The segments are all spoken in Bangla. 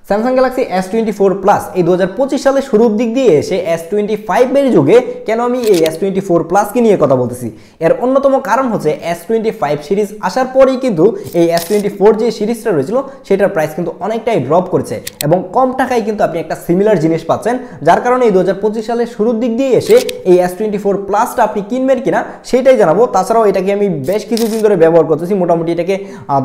স্যামসাং গ্যালাক্সি S24 প্লাস এই 2025 সালে শুরুর দিক দিয়ে এসে S25 এর যুগে কেন আমি এই S24 প্লাসকে নিয়ে কথা বলতেছি, এর অন্যতম কারণ হচ্ছে S25 সিরিজ আসার পরেই কিন্তু এই S24 যে সিরিজটা রয়েছিল সেটার প্রাইস কিন্তু অনেকটাই ড্রপ করেছে এবং কম টাকায় কিন্তু আপনি একটা সিমিলার জিনিস পাচ্ছেন, যার কারণে এই 2025 সালের শুরুর দিক দিয়ে এসে এই S24 প্লাসটা আপনি কিনবেন কিনা সেটাই জানাবো। তাছাড়াও এটাকে আমি বেশ কিছুদিন ধরে ব্যবহার করতেছি, মোটামুটি এটাকে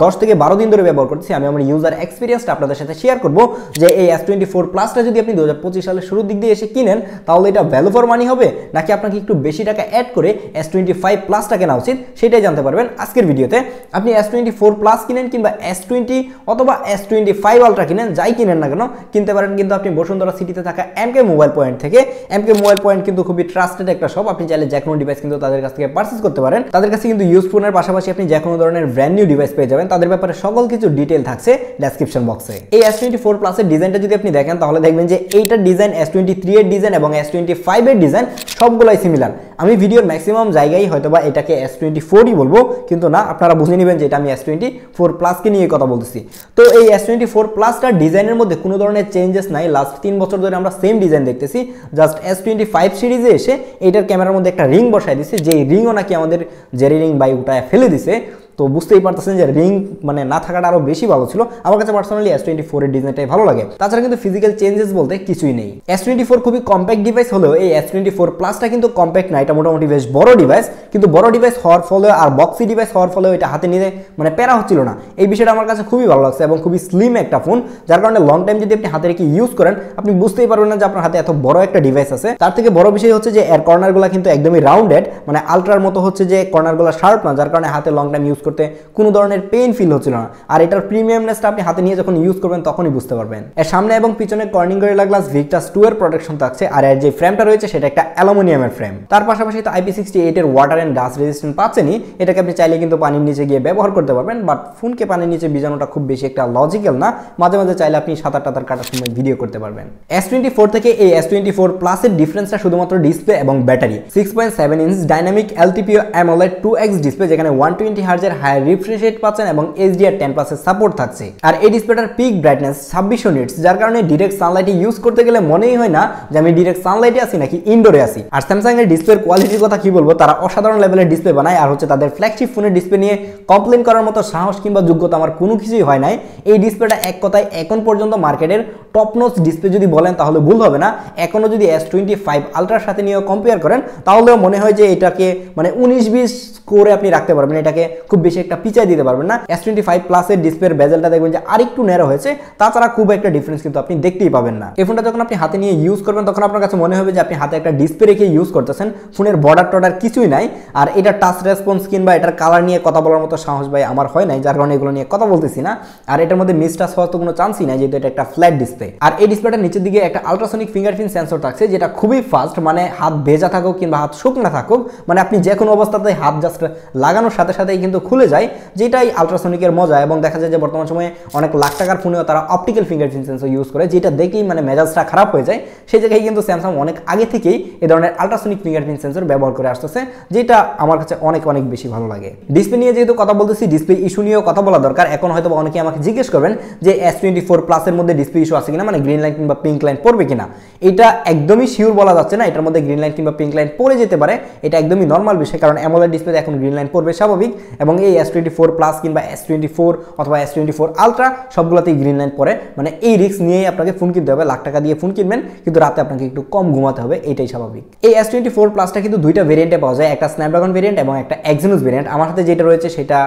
10 থেকে 12 দিন ধরে ব্যবহার করতেছি। আমি আমার ইউজার এক্সপিরিয়েন্সটা আপনাদের সাথে শেয়ার করবো যে এই S24 প্লাসটা যদি আপনি 2025 সালের শুরুর দিক দিয়ে এসে কিনেন তাহলে এটা ভ্যালু ফর মানি হবে নাকি আপনাকে একটু বেশি টাকা অ্যাড করে S25 প্লাসটা কেনা উচিত সেটাই জানতে পারবেন আজকের ভিডিওতে। আপনি S24 প্লাস কিনেন কিংবা S20 অথবা S25 আলট্রা কিনেন, যাই কিনেন না কেন কিনতে পারেন কিন্তু আপনি বসুন্ধরা সিটিতে থাকা MK মোবাইল পয়েন্ট থেকে। MK মোবাইল পয়েন্ট কিন্তু খুবই ট্রাস্টেড একটা শপ, আপনি চাইলে যে কোনো ডিভাইস কিন্তু তাদের কাছ থেকে পারচেজ করতে পারেন। তাদের কাছে কিন্তু ইউজ ফোনের পাশাপাশি আপনি যে কোনো ধরনের ব্র্যান্ড নিউ ডিভাইস পেয়ে যাবেন, তাদের ব্যাপারে সকল কিছু ডিটেইল থাকছে ডেসক্রিপশন বক্সে। এই S24 প্লাসের ডিজাইনটা যদি আপনি দেখেন তাহলে দেখবেন যে এইটার ডিজাইন S23 এর ডিজাইন এবং S25 এর ডিজাইন সবগুলাই সিমিলার। আমি ভিডিওর ম্যাক্সিমাম জায়গায় হয়তোবা এটাকে S24ই বলবো, কিন্তু না, আপনারা বুঝে নেবেন যে এটা আমি S24 প্লাসকে নিয়ে কথা বলতেছি। তো এই S24 প্লাসটার ডিজাইনের মধ্যে কোনো ধরনের চেঞ্জেস নাই, লাস্ট 3 বছর ধরে আমরা সেম ডিজাইন দেখতেছি। জাস্ট S25 সিরিজে এসে এইটার ক্যামেরার মধ্যে একটা রিং বসায় দিচ্ছে, যে রিংও নাকি আমাদের জেরি রিং বাই উঠায় ফেলে দিছে। তো বুঝতেই পারতেছেন যে রিং মানে না থাকাটা আরো বেশি ভালো ছিল। আমার কাছে পার্সোনালি S24 এর ডিজাইনটাই ভালো লাগে। তাছাড়া কিন্তু ফিজিক্যাল চেঞ্জেস বলতে কিছুই নেই। S24 খুবই কম্প্যাক্ট ডিভাইস হলেও এই S24 প্লাসটা কিন্তু কম্প্যাক্ট না, এটা মোটামুটি বেশ বড় ডিভাইস। কিন্তু বড় ডিভাইস হওয়ার ফলে আর বক্সি ডিভাইস হওয়ার ফলে এটা হাতে নিতে মানে প্যারা হচ্ছিল না, এই বিষয়টা আমার কাছে খুবই ভালো লাগছে এবং খুবই স্লিম একটা ফোন, যার কারণে লং টাইম যদি আপনি হাতে রেখে ইউজ করেন আপনি বুঝতেই পারবেন না যে আপনার হাতে এত বড় একটা ডিভাইস আছে। তার থেকে বড় বিষয় হচ্ছে যে এর কর্নারগুলো কিন্তু একদমই রাউন্ডেড, মানে আলট্রার মতো হচ্ছে যে কর্নারগুলো শার্প না, যার কারণে হাতে লং টাইম ইউজ করতে কোনো ধরনের পেইন ফিল হচ্ছিল না। আর এটার প্রিমিয়ামনেসটা আপনি হাতে নিয়ে যখন ইউজ করবেন তখনই বুঝতে পারবেন। এর সামনে এবং পিছনে কর্নিং গরিলা গ্লাস ভিক্টাস 2 এর প্রোটেকশন থাকছে, আর এর যে ফ্রেমটা রয়েছে সেটা একটা অ্যালুমিনিয়ামের ফ্রেম। তার পাশাপাশি তো IP68 এর ওয়াটার এন্ড ডাস্ট রেজিস্ট্যান্ট পাচ্ছেনই, এটাকে আপনি চাইলে কিন্তু পানির নিচে গিয়ে ব্যবহার করতে পারবেন, বাট ফোনকে পানির নিচে ভিজানোটা খুব বেশি একটা লজিক্যাল না। মাঝে মাঝে চাইলে আপনি সাঁতার টাতার কাটার সময় ভিডিও করতে পারবেন। S24 থেকে এই S24 প্লাস এর ডিফারেন্সটা শুধুমাত্র ডিসপ্লে এবং battery. 6.7 inch dynamic LTPO AMOLED 2X display, যেখানে 120 Hz এর হাই রিফ্রেশ রেট পাচ্ছেন এবং HDR10+ এর সাপোর্ট থাকছে। আর এই ডিসপ্লেটার পিক ব্রাইটনেস 2600 নিটস, যার কারণে ডিরেক্ট সানলাইটে ইউজ করতে গেলে মনেই হয় না যে আমি ডিরেক্ট সানলাইটে আছি নাকি ইনডোরে আছি। আর স্যামসাং এর ডিসপ্লের কোয়ালিটির কথা কি বলবো, তারা অসাধারণ লেভেলের ডিসপ্লে বানায়। আর হচ্ছে তাদের ফ্ল্যাগশিপ ফোনের ডিসপ্লে নিয়ে কমপ্লেন করার মতো সাহস কিংবা যোগ্যতা আমার কোনো কিছুই হয় নাই। এই ডিসপ্লেটা এক কথায় এখন পর্যন্ত মার্কেটের টপ নোচ ডিসপ্লে যদি বলেন তাহলে ভুল হবে না। এখনো যদি S25 আলট্রার সাথে নিয়ে কম্পেয়ার করেন তাহলেও মনে হয় যে এটাকে মানে 19-20 করে আপনি রাখতে পারবেন, এটাকে খুব বেশি একটা পিছায় দিতে পারবেন না। S25 প্লাসের ডিসপ্লের বেজেলটা দেখবেন যে আরেকটু ন্যারো হয়েছে, তাছাড়া খুব একটা ডিফারেন্স কিন্তু আপনি দেখতেই পাবেন না। এই ফোনটা যখন আপনি হাতে নিয়ে ইউজ করবেন তখন আপনার কাছে মনে হবে যে আপনি হাতে একটা ডিসপ্লে রেখে ইউজ করতেছেন, ফোনের বর্ডার টর্ডার কিছুই নাই। আর এটা টাচ রেসপন্স কিংবা এটার কালার নিয়ে কথা বলার মতো সাহস ভাই আমার হয় নাই, যার কারণে এগুলো নিয়ে কথা বলতেছি না। আর এটার মধ্যে মিসটাচ হওয়ার তো কোনো চান্সই নাই, যেহেতু এটা একটা ফ্ল্যাট ডিসপ্লে। আর এই ডিসপ্লেটার নিচের দিকে একটা আলট্রাসনিক ফিঙ্গারপ্রিন্ট সেন্সর থাকছে, যেটা খুবই ফাস্ট, মানে হাত ভেজা থাকুক কিংবা হাত শুকনা থাকুক, মানে আপনি যে কোনো অবস্থাতে হাত জাস্ট লাগানোর সাথে সাথেই কিন্তু খুলে যায়, যেটাই আলট্রাসনিকের মজা। এবং দেখা যায় যে বর্তমান সময়ে অনেক লাখ টাকার ফোনেও তারা অপটিক্যাল ফিঙ্গারপ্রিন্ট সেন্সর ইউজ করে, যেটা দেখেই মানে মেজাজটা খারাপ হয়ে যায়। সেই জায়গায় কিন্তু স্যামসাং অনেক আগে থেকেই এই ধরনের আলট্রাসনিক ফিঙ্গারপ্রিন্ট সেন্সর ব্যবহার করে আসতেছে, যেটা আমার কাছে অনেক অনেক বেশি ভালো লাগে। ডিসপ্লে নিয়ে যেহেতু কথা বলতেছি, ডিসপ্লে ইস্যু নিয়েও কথা বলা দরকার। এখন হয়তো অনেকে আমাকে জিজ্ঞেস করবেন যে S24 প্লাসের মধ্যে ডিসপ্লে ইস্যু আছে কিনা, মানে গ্রিন লাইন কিংবা পিঙ্ক লাইন পড়বে কিনা। এটা একদমই শিওর বলা যাচ্ছে না, এটার মধ্যে গ্রিন লাইন কিংবা পিঙ্ক লাইন পড়ে যেতে পারে, এটা একদমই নর্মাল বিষয়, কারণ অ্যামোলেড ডিসপ্লেতে এখন গ্রিন লাইন পড়বে স্বাভাবিক। এবং এই S24 প্লাস কিংবা S24 অথবা S24 আলট্রা সবগুলোতেই গ্রিন লাইন পড়ে, মানে এই রিস্ক নিয়েই আপনাকে ফোন কিনতে হবে। লাখ টাকা দিয়ে ফোন কিনবেন কিন্তু রাতে আপনাকে একটু কম ঘুমাতে হবে, এটাই স্বাভাবিক। এই S24 প্লাসটা কিন্তু দুইটা ভেরিয়েন্টে পাওয়া যায়, একটা স্ন্যাপড্রাগন ভেরিয়েন্ট এবং একটা এক্সিনোস ভেরিয়েন্ট। আমার হাতে যেটা রয়েছে সেটা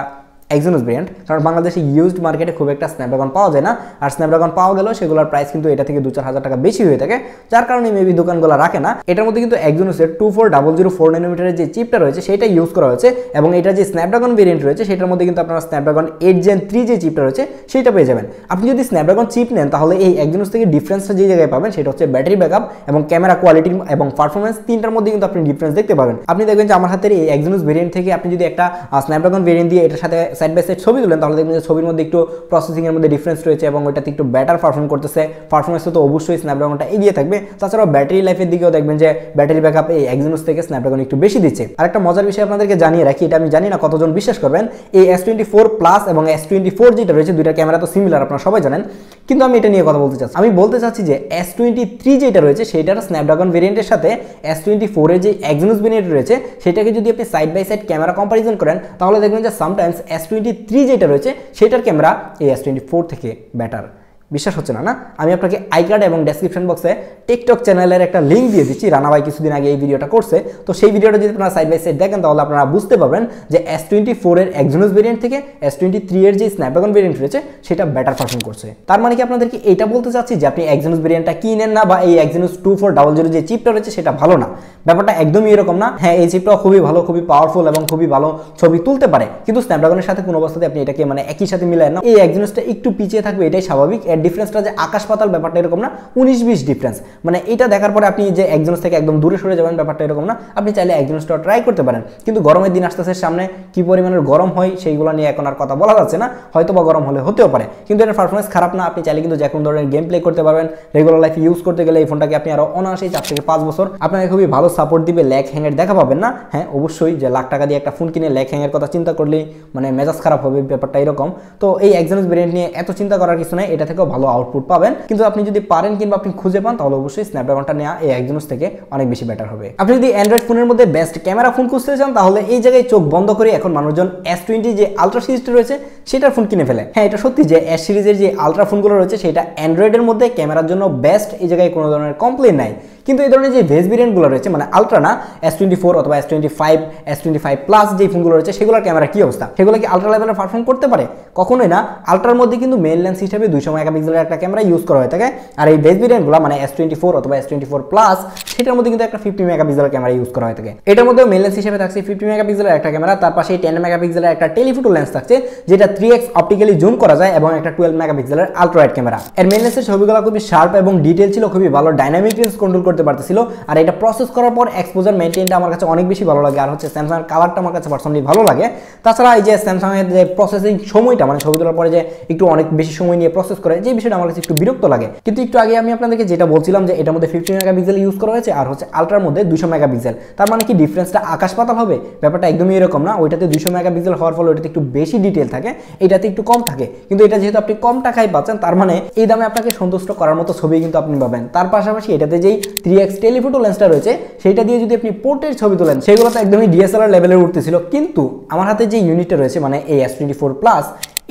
এক্সিনোস ভেরিয়েন্ট, কারণ বাংলাদেশে ইউজড মার্কেটে খুব একটা স্ন্যাপড্রাগন পাওয়া যায় না। আর স্ন্যাপড্রাগন পাওয়া গেলেও সেগুলোর প্রাইস কিন্তু এটা থেকে 2-4 হাজার টাকা বেশি হয়ে থাকে, যার কারণে মেবি দোকানগুলো রাখে না। এটার মধ্যে কিন্তু এক্সিনোসের 24004 ন্যানোমিটারের যে চিপটা রয়েছে সেটা ইউজ করা হয়েছে, এবং এটা যে স্ন্যাপড্রাগন ভেরিয়েন্ট রয়েছে সেটার মধ্যে কিন্তু আপনারা স্ন্যাপড্রাগন 8 Gen 3 যে চিপটা রয়েছে সেটা পেয়ে যাবেন। আপনি যদি স্ন্যাপড্রাগন চিপ নেন তাহলে এই এক্সিনোস থেকে ডিফারেন্সটা যে জায়গায় পাবেন সেটা হচ্ছে ব্যাটারি ব্যাকআপ এবং ক্যামেরা কোয়ালিটি এবং পারফরমেন্স, তিনটার মধ্যে কিন্তু আপনি ডিফারেন্স দেখতে পাবেন। আপনি দেখবেন যে আমার হাতের এই এক্সিনোস ভেরিয়েন্ট থেকে আপনি যদি একটা স্ন্যাপড্রাগন ভেরিয়েন্ট দিয়ে এটার সাথে সাইড বাই সাইড ছবি তুলেন তাহলে দেখবেন যে ছবির মধ্যে একটু প্রসেসিং এর মধ্যে ডিফারেন্স রয়েছে এবং ওটাতে একটু বেটার পারফর্ম করতেছে। পারফরমেন্সে তো অবশ্যই স্ন্যাপড্রাগনটা এগিয়ে থাকবে। তাছাড়াও ব্যাটারি লাইফের দিকেও দেখবেন যে ব্যাটারি ব্যাকআপ এই এক্সিনোস থেকে স্ন্যাপড্রাগন একটু বেশি দিচ্ছে। আর একটা মজার বিষয় আপনাদেরকে জানিয়ে রাখি, এটা আমি জানি না কতজন বিশ্বাস করবেন, এই S24 প্লাস এবং S24 যেটা রয়েছে দুইটা ক্যামেরা তো সিমিলার, আপনারা সবাই জানেন, কিন্তু আমি এটা নিয়ে কথা বলতে চাচ্ছি। আমি বলতে চাচ্ছি যে S23 যেটা রয়েছে সেটার স্ন্যাপড্রাগন ভেরিয়েন্টের সাথে S24 এর যে এক্সিনোস ভেরিয়েন্ট রয়েছে সেটাকে যদি আপনি side by side camera comparison করেন তাহলে দেখবেন যে সামটাইমস S23 যেটা রয়েছে সেটার ক্যামেরা এই S24 থেকে বেটার। বিশ্বাস হচ্ছে না? আমি আপনাকে আই কার্ড এবং ডেসক্রিপশন বক্সে টিকটক চ্যানেলের একটা লিঙ্ক দিয়ে দিচ্ছি। রানা ভাই কিছুদিন আগে এই ভিডিওটা করছে, তো সেই ভিডিওটা যদি আপনারা সাইড বাই সাইড দেখেন তাহলে আপনারা বুঝতে পারবেন যে S24 এর এক্সিনোস ভেরিয়েন্ট থেকে S23 এর যে স্ন্যাপড্রাগন ভেরিয়েন্ট রয়েছে সেটা বেটার পারফর্ম করছে। তার মানে কি আপনাদেরকে এটা বলতে চাচ্ছি যে আপনি এক্সিনোস ভেরিয়েন্টটা কিনেন না বা এই এক্সিনোস 2400 যে চিপটা রয়েছে সেটা ভালো না? ব্যাপারটা একদমই এরকম না। হ্যাঁ, এই চিপটাও খুবই ভালো, খুবই পাওয়ারফুল এবং খুবই ভালো ছবি তুলতে পারে, কিন্তু স্ন্যাপড্রাগনের সাথে কোনো অবস্থাতে আপনি এটাকে মানে একই সাথে মিলায় না। এই এক্সিনোসটা একটু পিছিয়ে থাকবে, এটাই স্বাভাবিক। এর ডিফারেন্সটা যে আকাশ পাতাল ব্যাপারটা এরকম না, 19-20 ডিফারেন্স। মানে এটা দেখার পরে আপনি যে এক্সিনোস থেকে একদম দূরে সরে যাবেন ব্যাপারটা এরকম না। আপনি চাইলে এক্সিনোসটা ট্রাই করতে পারেন, কিন্তু গরমের দিন আসতেছে সামনে, কি পরিমাণের গরম হয় সেইগুলো নিয়ে এখন আর কথা বলা যাচ্ছে না। হয়তো বা গরম হলে হতেও পারে, কিন্তু এর পারফরমেন্স খারাপ না। আপনি চাইলে কিন্তু যে কোনো ধরনের গেম প্লে করতে পারবেন। রেগুলার লাইফে ইউজ করতে গেলে এই ফোনটাকে আপনি আরো অনায়াসেই 4 থেকে 5 বছর আপনাকে খুবই ভালো সাপোর্ট দিবে। ল্যাগ হ্যাংয়ের দেখা পাবেন না। হ্যাঁ, অবশ্যই যে লাখ টাকা দিয়ে একটা ফোন কিনে ল্যাগ হ্যাংয়ের কথা চিন্তা করলেই মানে মেজাজ খারাপ হবে, ব্যাপারটা এরকম। তো এই এক্সিনোস ভেরিয়েন্ট নিয়ে এত চিন্তা করার কিছু নাই, এটা থেকেও ভালো আউটপুট পাবেন। কিন্তু আপনি যদি পারেন কিংবা আপনি খুঁজে পান তাহলে অবশ্যই স্ন্যাপড্রাগনটা নেওয়া এই এক্সিনোস থেকে অনেক বেশি বেটার হবে। আপনি যদি অ্যান্ড্রয়েড ফোনের মধ্যে বেস্ট ক্যামেরা ফোন খুঁজতে চান তাহলে এই জায়গায় চোখ বন্ধ করে এখন মানুষজন S20 যে আলট্রা সিরিজটা রয়েছে সেটার ফোন কিনে ফেলে। হ্যাঁ, এটা সত্যি যে S সিরিজের যে আলট্রা ফোনগুলো রয়েছে সেটা অ্যান্ড্রয়েডের মধ্যে ক্যামেরার জন্য বেস্ট, এই জায়গায় কোনো ধরনের কমপ্লেন নাই। কিন্তু এই ধরনের যে বেস ভেরিয়েন্টগুলো রয়েছে মানে আলট্রা না, S24 অথবা S25, S25 প্লাস যে ফোনগুলো রয়েছে সেগুলোর ক্যামেরা কি অবস্থা? সেগুলো কি আলট্রা লেভেলে পারফর্ম করতে পারে? কখনোই না। আলট্রার মধ্যে কিন্তু মেইন লেন্স হিসেবে 200 মেগাপিক্সেলের একটা ক্যামেরা ইউজ করা হয়ে থাকে, আর এই বেস ভেরিয়েন্টগুলো মানে S24 অথবা S24 প্লাস সেটার মধ্যে কিন্তু একটা 50 মেগাপিক্সেলের ক্যামেরা ইউজ করা হয়ে থাকে। এটার মধ্যে মেইন লেন্স হিসেবে থাকছে 50 মেগাপিক্সেলের একটা ক্যামেরা, তার পাশে 10 মেগাপিক্সেলের একটা টেলিফোটো লেন্স থাকছে যেটা 3x অপটিক্যালি জুম করা যায় এবং একটা 12 মেগাপিক্সেলের আলট্রা ওয়াইড ক্যামেরা। এর মেইন লেন্সের ছবিগুলো খুবই শার্প এবং ডিটেইল ছিল, খুবই ভালো ডাইনামিক রেঞ্জ কন্ট্রোল করতে পারতেছিল। আর এটা প্রসেস করার পর এক্সপোজার মেইনটেইনটা আমার কাছে অনেক বেশি ভালো লাগে। আর হচ্ছে স্যামসাং এর কালারটা আমার কাছে পার্সোনালি ভালো লাগে। তাছাড়া এই যে স্যামসাং এর যে প্রসেসিং সময়টা মানে ছবি তোলার পরে যে একটু অনেক বেশি সময় নিয়ে প্রসেস করে, যে বিষয়টা আমার কাছে একটু বিরক্ত লাগে। কিন্তু একটু আগে আমি আপনাদেরকে যেটা বলছিলাম যে এটার মধ্যে 50 মেগাপিক্সেল ইউজ করা হয়েছে আর হচ্ছে আলট্রার মধ্যে 200 মেগাপিক্সেল, তার মানে কি ডিফারেন্সটা আকাশ পাতাল হবে? ব্যাপারটা একদমই এরকম না। ওইটাতে 200 মেগাপিক্সেল হওয়ার ফলে ওইটাতে একটু বেশি ডিটেল থাকে, এটাতে একটু কম থাকে। কিন্তু এটা যেহেতু আপনি কম টাকায় পাচ্ছেন তার মানে এই দামে আপনাকে সন্তুষ্ট করার মতো ছবি কিন্তু আপনি পাবেন। তার পাশাপাশি এটাতে যেই 3x টেলিফোটো লেন্সটা রয়েছে সেইটা দিয়ে যদি আপনি পোর্ট্রেট ছবি তোলেন সেগুলো তো একদমই DSLR লেভেলের উঠতেছিল। কিন্তু আমার হাতে যে ইউনিটটা রয়েছে মানে এই S24 প্লাস,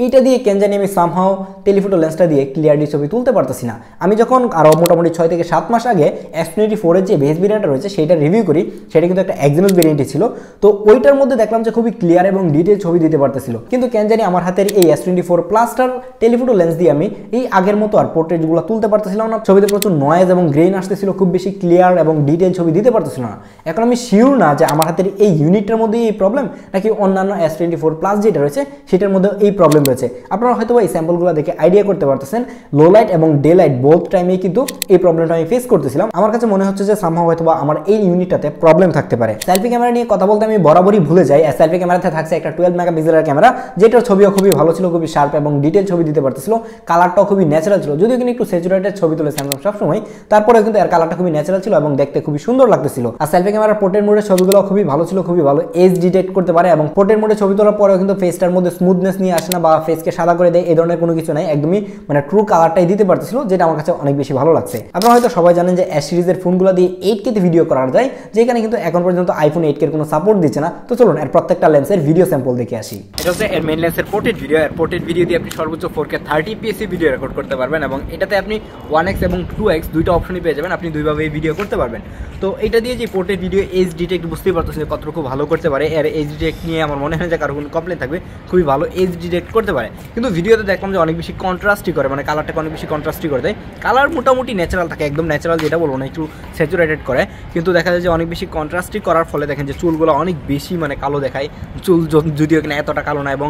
এইটা দিয়ে কেন জানি আমি সামহাও টেলিফোটো লেন্সটা দিয়ে ক্লিয়ারলি ছবি তুলতে পারতেছি না। আমি যখন আরও মোটামুটি 6 থেকে 7 মাস আগে S24 এর যে বেস ভেরিয়েন্টটা রয়েছে সেটা রিভিউ করি, সেটা কিন্তু একটা এক্সিনোস ভেরিয়েন্টই ছিল। তো ওইটার মধ্যে দেখলাম যে খুবই ক্লিয়ার এবং ডিটেল ছবি দিতে পারতেছিল। কিন্তু কেন জানি আমার হাতের এই S24 প্লাসটার টেলিফোটো লেন্স দিয়ে আমি এই আগের মতো আর পোর্ট্রেটগুলো তুলতে পারতেছিলাম না। ছবিতে প্রচুর নয়েজ এবং গ্রেইন আসতেছিল, খুব বেশি ক্লিয়ার এবং ডিটেল ছবি দিতে পারতেছিল না। এখন আমি শিওর না যে আমার হাতের এই ইউনিটটার মধ্যে এই প্রবলেম নাকি অন্যান্য S24 প্লাস যেটা রয়েছে সেটার মধ্যে এই প্রবলেম রয়েছে। আপনারা হয়তো এই স্যাম্পলগুলো দেখে আইডিয়া করতে পারতেছেন লো লাইট এবং ডে লাইট বোথ টাইমে কিন্তু এই প্রবলেমটা আমি ফেস করতেছিলাম। আমার কাছে মনে হচ্ছে যে সামহাও হয়তো আমার এই ইউনিটটাতে প্রবলেম থাকতে পারে। সেলফি ক্যামেরা নিয়ে কথা বলতে আমি বরাবরই ভুলে যাই। সেলফি ক্যামেরাতে থাকছে একটা 12 মেগাপিক্সেলের ক্যামেরা, যেটার ছবিও খুবই ভালো ছিল, খুবই শার্প এবং ডিটেল ছবি দিতে পারতেছিল। কালারটাও খুবই ন্যাচারাল ছিল, যদিও কিন্তু একটু স্যাচুরেটেড ছবি তুলে স্যামসাং সবসময়, তারপরে কিন্তু এর কালারটা খুবই ন্যাচারাল ছিল এবং দেখতে খুবই সুন্দর লাগতেছিল। আর সেলফি ক্যামেরার পোর্ট্রেট মোডের ছবিগুলো খুবই ভালো ছিল, খুবই ভালো এজ ডিটেক্ট করতে পারে এবং পোর্ট্রেট মোডে ছবি তোলার পরেও কিন্তু ফেসটার মধ্যে স্মুথনেস নিয়ে আসে না বা ফেসকে সাদা করে দেয়, এই ধরনের কোনো কিছু নাই। একদমই মানে ট্রু কালারটাই দিতে পারতেছিল, যেটা আমার কাছে অনেক বেশি ভালো লাগছে। আপনারা হয়তো সবাই জানেন যে S সিরিজের ফোনগুলো দিয়ে 8K তে ভিডিও করা যায়, যেখানে কিন্তু এখন পর্যন্ত আইফোন 8K এর কোনো সাপোর্ট দিচ্ছে না। তো চলুন এর প্রত্যেকটা লেন্সের ভিডিও স্যাম্পল দেখে আসি। এটা হচ্ছে এর মেইন লেন্সের পোর্ট্রেট ভিডিও। এর পোর্ট্রেট ভিডিও দিয়ে আপনি সর্বোচ্চ 4K 30fps ভিডিও রেকর্ড করতে পারবেন এবং এটাতে আপনি 1x এবং 2x দুইটা অপশনই পেয়ে যাবেন, আপনি দুইভাবে ভিডিও করতে পারবেন। তো এটা দিয়ে যে পোর্ট্রেট ভিডিও এজ ডিটেক্ট বুঝতেই পারতেছেন কতটুকু ভালো করতে পারে। এর এজ ডিটেক্ট নিয়ে আমার মনে হয় যে কারো কোনো কমপ্লেন থাকবে, খুবই ভালো এজ ডিটেক্ট করতে পারে। কিন্তু ভিডিওতে দেখলাম যে অনেক বেশি কন্ট্রাস্টই করে, মানে কালারটাকে অনেক বেশি কন্ট্রাস্টই করে দেয়। কালার মোটামুটি ন্যাচারাল থাকে, একদম ন্যাচারাল যেটা বলবো না, একটু স্যাচুরেটেড করে, কিন্তু দেখা যায় যে অনেক বেশি কন্ট্রাস্টই করার ফলে দেখেন যে চুলগুলো অনেক বেশি মানে কালো দেখায়। চুল যদিও কিনা এতটা কালো না এবং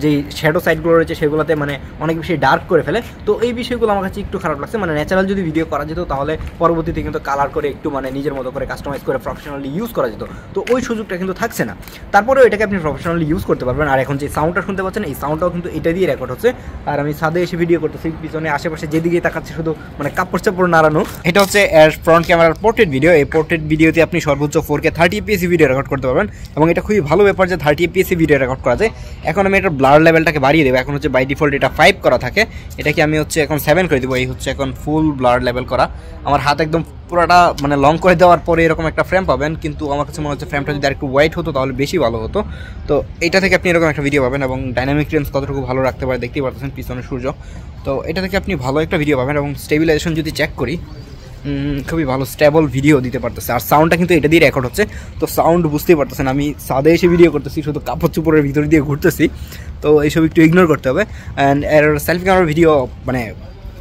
যেই শ্যাডো সাইডগুলো রয়েছে সেগুলোতে মানে অনেক বেশি ডার্ক করে ফেলে। তো এই বিষয়গুলো আমার কাছে একটু খারাপ লাগছে। মানে ন্যাচারাল যদি ভিডিও করা যেত তাহলে পরবর্তীতে কিন্তু কালার করে একটু মানে নিজের মতো করে কাস্টমাইজ করে প্রফেশনালি ইউজ করা যেত। তো ওই সুযোগটা কিন্তু থাকছে না। তারপরেও এটাকে আপনি প্রফেশনালি ইউজ করতে পারবেন। আর এখন যে সাউন্ডটা শুনতে পাচ্ছেন এই সাউন্ডটা ফোনটাও কিন্তু এটা দিয়ে রেকর্ড হচ্ছে। আর আমি ছাদে এসে ভিডিও করতেছি, পিছনে আশেপাশে যেদিকে তাকাচ্ছি শুধু মানে কাপড় চাপড় নাড়ানো। এটা হচ্ছে এর ফ্রন্ট ক্যামেরার পোর্ট্রেট ভিডিও। এই পোর্ট্রেট ভিডিওতে আপনি সর্বোচ্চ 4K 30 fps ভিডিও রেকর্ড করতে পারবেন, এবং এটা খুবই ভালো ব্যাপার যে 30 fps ভিডিও রেকর্ড করা যায়। এখন আমি এটা ব্লার লেভেলটাকে বাড়িয়ে দেবো। এখন হচ্ছে বাই ডিফল্ট এটা 5 করা থাকে, এটাকে আমি হচ্ছে এখন 7 করে দেবো। এই হচ্ছে এখন ফুল ব্লার লেভেল করা। আমার হাত একদম পুরোটা মানে লং করে দেওয়ার পরে এরকম একটা ফ্রেম পাবেন, কিন্তু আমার কাছে মনে হচ্ছে ফ্রেমটা যদি আরেকটু হোয়াইট হতো তাহলে বেশি ভালো হতো। তো এটা থেকে আপনি এরকম একটা ভিডিও পাবেন, এবং ডাইনামিক রেঞ্জ কতটুকু ভালো রাখতে পারে দেখতেই পারতেছেন, পিছনে সূর্য। তো এটা থেকে আপনি ভালো একটা ভিডিও পাবেন, এবং স্টেবিলাইজেশন যদি চেক করি খুবই ভালো স্টেবল ভিডিও দিতে পারতেছে। আর সাউন্ডটা কিন্তু এটা দিয়ে রেকর্ড হচ্ছে, তো সাউন্ড বুঝতেই পারতেছেন। আমি ছাদে এসে ভিডিও করতেছি, শুধু কাপড় চুপড়ের ভিতর দিয়ে ঘুরতেছি, তো এইসব একটু ইগনোর করতে হবে। অ্যান্ড এর সেলফি ক্যামেরার ভিডিও মানে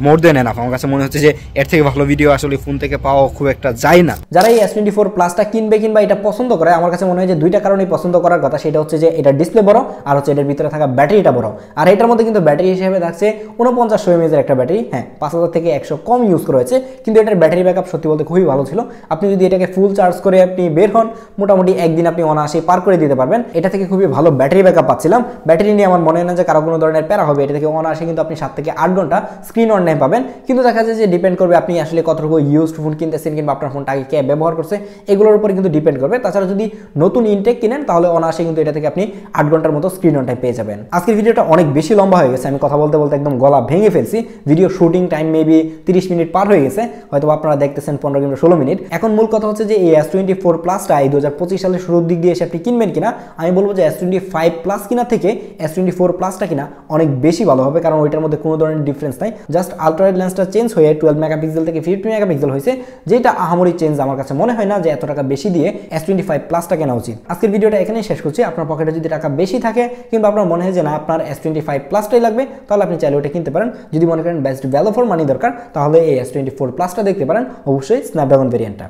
মোর দেন এনাফ। আমার কাছে মনে হচ্ছে যে এর থেকে ভালো ভিডিও আসলে ফোন থেকে পাওয়া খুব একটা যায় না। যারা এই S24 প্লাসটা কিনবে কিংবা এটা পছন্দ করে, আমার কাছে মনে হয় যে দুইটা কারণেই পছন্দ করার কথা। সেটা হচ্ছে যে এটা ডিসপ্লে বড়, আর হচ্ছে এটার ভিতরে থাকা ব্যাটারিটা বড়। আর এটার মধ্যে কিন্তু ব্যাটারি হিসেবে থাকছে 4900 mAh এর একটা ব্যাটারি। হ্যাঁ, 5000 থেকে 100 কম ইউজ করা হয়েছে, কিন্তু এটার ব্যাটারি ব্যাকআপ সত্যি বলতে খুবই ভালো ছিল। আপনি যদি এটাকে ফুল চার্জ করে আপনি বের হন, মোটামুটি একদিন আপনি অনায়াসে পার করে দিতে পারবেন। এটা থেকে খুবই ভালো ব্যাটারি ব্যাকআপ পাচ্ছিলাম। ব্যাটারি নিয়ে আমার মনে হয় না যে কারো কোনো ধরনের প্যারা হবে। এটা থেকে অনায়াসে কিন্তু আপনি 7 থেকে 8 ঘন্টা স্ক্রিন অন টাইম পাবেন। কিন্তু দেখা যায় যে ডিপেন্ড করবে আপনি আসলে কতটুকু ইউজড ফোন কিনতেছেন, কিংবা আপনার ফোনটা আগে কে ব্যবহার করছে, এগুলোর উপরে কিন্তু ডিপেন্ড করবে। তাছাড়া যদি নতুন ইনটেক কিনেন তাহলে অনায়াসে কিন্তু এটা থেকে আপনি 8 ঘন্টার মতো স্ক্রিন অন টাইম পেয়ে যাবেন। আজকের ভিডিওটা অনেক বেশি লম্বা হয়ে গেছে, আমি কথা বলতে বলতে একদম গলা ভেঙে ফেলছি। Video shooting time maybe 30 minute পার হয়ে গেছে, হয়তো আপনারা দেখতেছেন 15 কিংবা 16 মিনিট। এখন মূল কথা হচ্ছে যে এই S24 প্লাসটা এই 2025 সালের শুরুর দিক দিয়ে এসে আপনি কিনবেন কিনা। আমি বলবো যে S25 প্লাস কিনা থেকে S24 প্লাসটা কিনা অনেক বেশি ভালো হবে, কারণ ওইটার মধ্যে কোনো ধরনের ডিফারেন্স নাই। জাস্ট আলট্রাওয়াইড লেন্সটা চেঞ্জ হয়ে 12 মেগাপিক্সেল থেকে 50 মেগাপিক্সেল হয়েছে, যেটা আহামরি চেঞ্জ আমার কাছে মনে হয় না যে এত টাকা বেশি দিয়ে S25 প্লাসটা কেনা উচিত। আজকের ভিডিওটা এখানেই শেষ করছি। আপনার পকেটে যদি টাকা বেশি থাকে কিংবা আপনার মনে হয় যে না আপনার S25 প্লাসটাই লাগবে, তাহলে আপনি চাইলে ওটা কিনতে পারেন। যদি মনে করেন বেস্ট ভ্যালু ফর মানি দরকার, তাহলে এই S24 প্লাসটা দেখতে পারেন, অবশ্যই স্ন্যাপড্রাগন ভেরিয়েন্টটা।